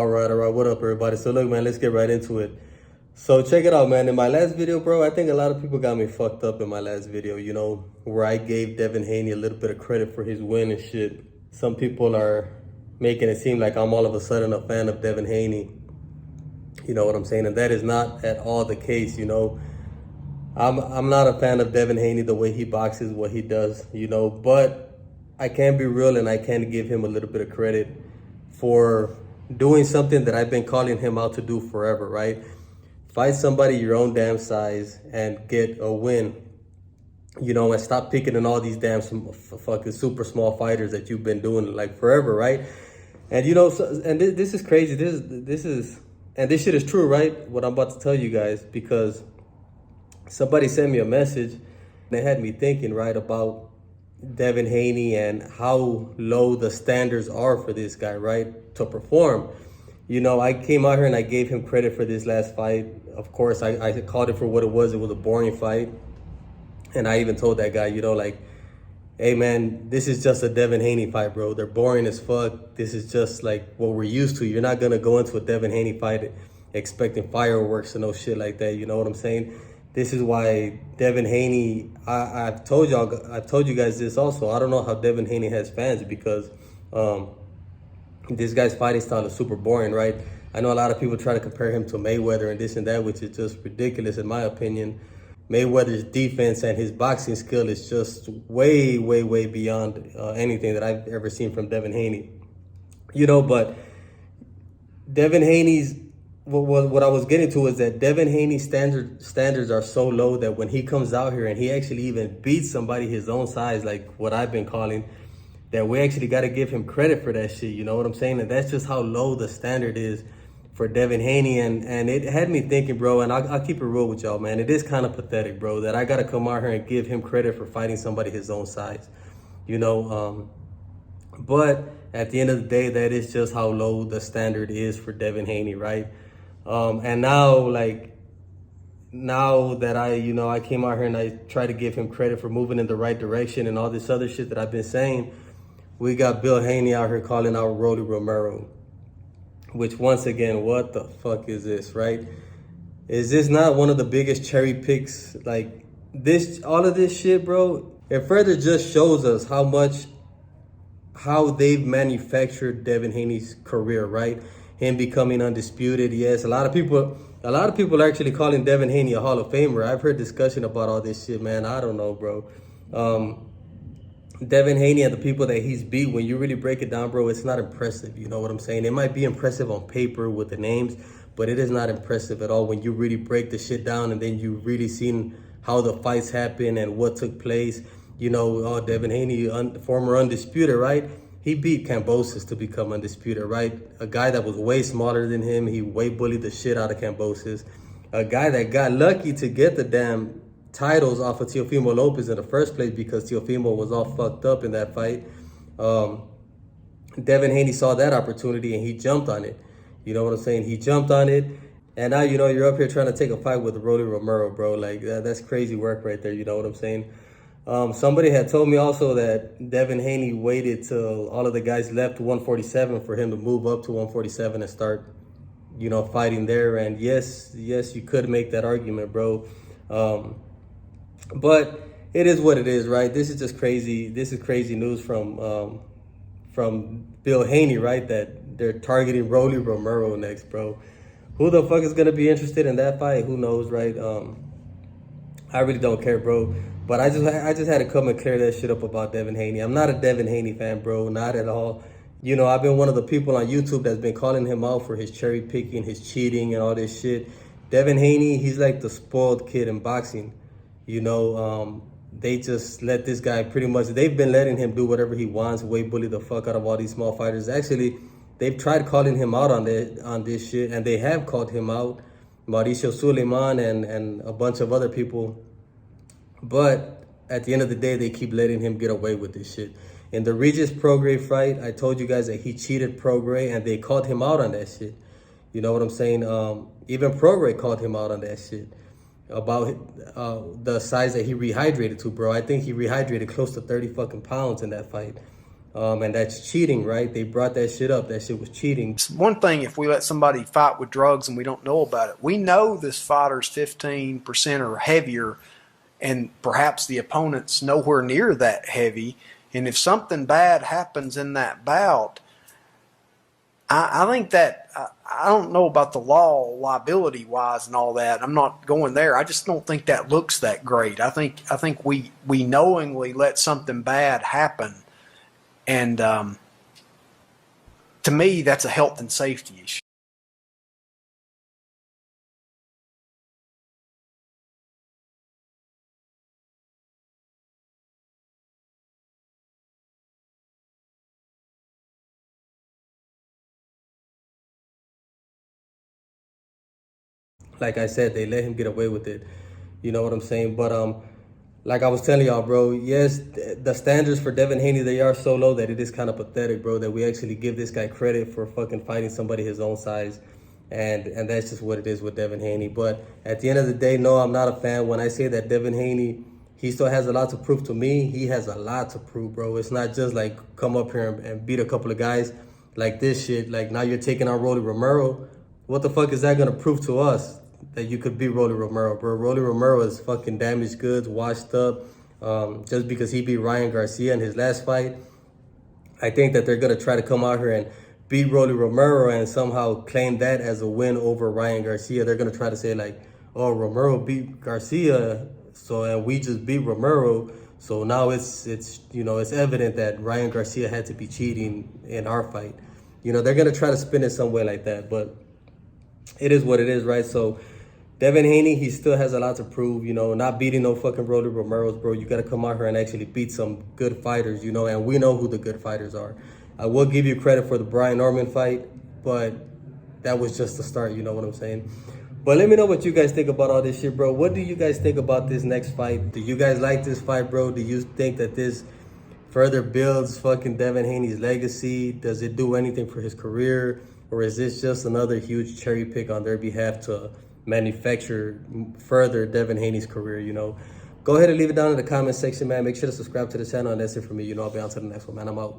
All right, what up, everybody? So look, man, let's get right into it. So check it out, man. In my last video, bro, I think a lot of people got me fucked up in my last video, where I gave Devin Haney a little bit of credit for his win and shit. Some people are making it seem like I'm all of a sudden a fan of Devin Haney. You know what I'm saying? And that is not at all the case. I'm not a fan of Devin Haney, the way he boxes, what he does, but I can be real and I can give him a little bit of credit for doing something that I've been calling him out to do forever, right? Fight somebody your own damn size and get a win, and stop picking in all these damn fucking super small fighters that you've been doing like forever, right? And this is crazy. And this shit is true, right? What I'm about to tell you guys, because somebody sent me a message and they had me thinking, right, about Devin Haney and how low the standards are for this guy, right, to perform. I came out here and I gave him credit for this last fight. Of course, I called it for what it was. It was a boring fight. And I even told that guy, hey, man, this is just a Devin Haney fight, bro. They're boring as fuck. This is just like what we're used to. You're not going to go into a Devin Haney fight expecting fireworks and no shit like that. You know what I'm saying? This is why Devin Haney, I've told you guys this also. I don't know how Devin Haney has fans because this guy's fighting style is super boring, right? I know a lot of people try to compare him to Mayweather and this and that, which is just ridiculous in my opinion. Mayweather's defense and his boxing skill is just way, way, way beyond anything that I've ever seen from Devin Haney. But Devin Haney's, what I was getting to is that Devin Haney's standards are so low that when he comes out here and he actually even beats somebody his own size, like what I've been calling, that we actually got to give him credit for that shit. You know what I'm saying? And that's just how low the standard is for Devin Haney. And it had me thinking, bro, and I'll keep it real with y'all, man. It is kind of pathetic, bro, that I got to come out here and give him credit for fighting somebody his own size. But at the end of the day, that is just how low the standard is for Devin Haney, right? And now that I came out here and I try to give him credit for moving in the right direction and all this other shit that I've been saying, we got Bill Haney out here calling out Rolly Romero, which once again, what the fuck is this, right? Is this not one of the biggest cherry picks? Like all of this shit, bro, it further just shows us how they've manufactured Devin Haney's career, right? Him becoming undisputed. Yes, a lot of people are actually calling Devin Haney a Hall of Famer. I've heard discussion about all this shit, man. I don't know, bro. Devin Haney and the people that he's beat, when you really break it down, bro, it's not impressive. You know what I'm saying? It might be impressive on paper with the names, but it is not impressive at all when you really break the shit down and then you really seen how the fights happen and what took place. Devin Haney, former undisputed, right? He beat Kambosos to become undisputed, right? A guy that was way smaller than him. He way bullied the shit out of Kambosos. A guy that got lucky to get the damn titles off of Teofimo Lopez in the first place because Teofimo was all fucked up in that fight. Devin Haney saw that opportunity and he jumped on it. You know what I'm saying? He jumped on it. And now, you're up here trying to take a fight with Rolly Romero, bro. Like, that's crazy work right there. You know what I'm saying? Somebody had told me also that Devin Haney waited till all of the guys left to 147 for him to move up to 147 and start, fighting there. And yes, you could make that argument, bro. But it is what it is, right? This is just crazy. This is crazy news from Bill Haney, right? That they're targeting Rolly Romero next, bro. Who the fuck is gonna be interested in that fight? Who knows, right? I really don't care, bro. But I just had to come and clear that shit up about Devin Haney. I'm not a Devin Haney fan, bro. Not at all. I've been one of the people on YouTube that's been calling him out for his cherry picking, his cheating, and all this shit. Devin Haney, he's like the spoiled kid in boxing. They just let this guy they've been letting him do whatever he wants, way bully the fuck out of all these small fighters. Actually, they've tried calling him out on this shit, and they have called him out. Mauricio Suleiman and a bunch of other people. But at the end of the day, they keep letting him get away with this shit. In the Regis Prograis fight, I told you guys that he cheated Prograis, and they called him out on that shit. You know what I'm saying? Even Prograis called him out on that shit. about the size that he rehydrated to, bro. I think he rehydrated close to 30 fucking pounds in that fight. And that's cheating, right? They brought that shit up. That shit was cheating. It's one thing if we let somebody fight with drugs and we don't know about it. We know this fighter's 15% or heavier, and perhaps the opponent's nowhere near that heavy. And if something bad happens in that bout, I think that I don't know about the law liability wise and all that. I'm not going there. I just don't think that looks that great. I think we knowingly let something bad happen, and to me that's a health and safety issue. Like I said, they let him get away with it. You know what I'm saying? But like I was telling y'all, bro, yes, the standards for Devin Haney, they are so low that it is kind of pathetic, bro, that we actually give this guy credit for fucking fighting somebody his own size. And that's just what it is with Devin Haney. But at the end of the day, no, I'm not a fan. When I say that Devin Haney, he still has a lot to prove to me, he has a lot to prove, bro. It's not just like come up here and beat a couple of guys like this shit. Like now you're taking on Rolly Romero. What the fuck is that gonna prove to us? That you could beat Rolly Romero, bro. Rolly Romero is fucking damaged goods, washed up. Just because he beat Ryan Garcia in his last fight, I think that they're gonna try to come out here and beat Rolly Romero and somehow claim that as a win over Ryan Garcia. They're gonna try to say like, oh, Romero beat Garcia, so and we just beat Romero. So now it's it's evident that Ryan Garcia had to be cheating in our fight. They're gonna try to spin it some way like that, but it is what it is, right? So Devin Haney, he still has a lot to prove, not beating no fucking Rolly Romero's, bro. You got to come out here and actually beat some good fighters, and we know who the good fighters are. I will give you credit for the Brian Norman fight, but that was just the start, you know what I'm saying? But let me know what you guys think about all this shit, bro. What do you guys think about this next fight? Do you guys like this fight, bro? Do you think that this further builds fucking Devin Haney's legacy? Does it do anything for his career? Or is this just another huge cherry pick on their behalf to manufacture further Devin Haney's career? Go ahead and leave it down in the comment section, man. Make sure to subscribe to the channel, and that's it for me. I'll be on to the next one, man. I'm out.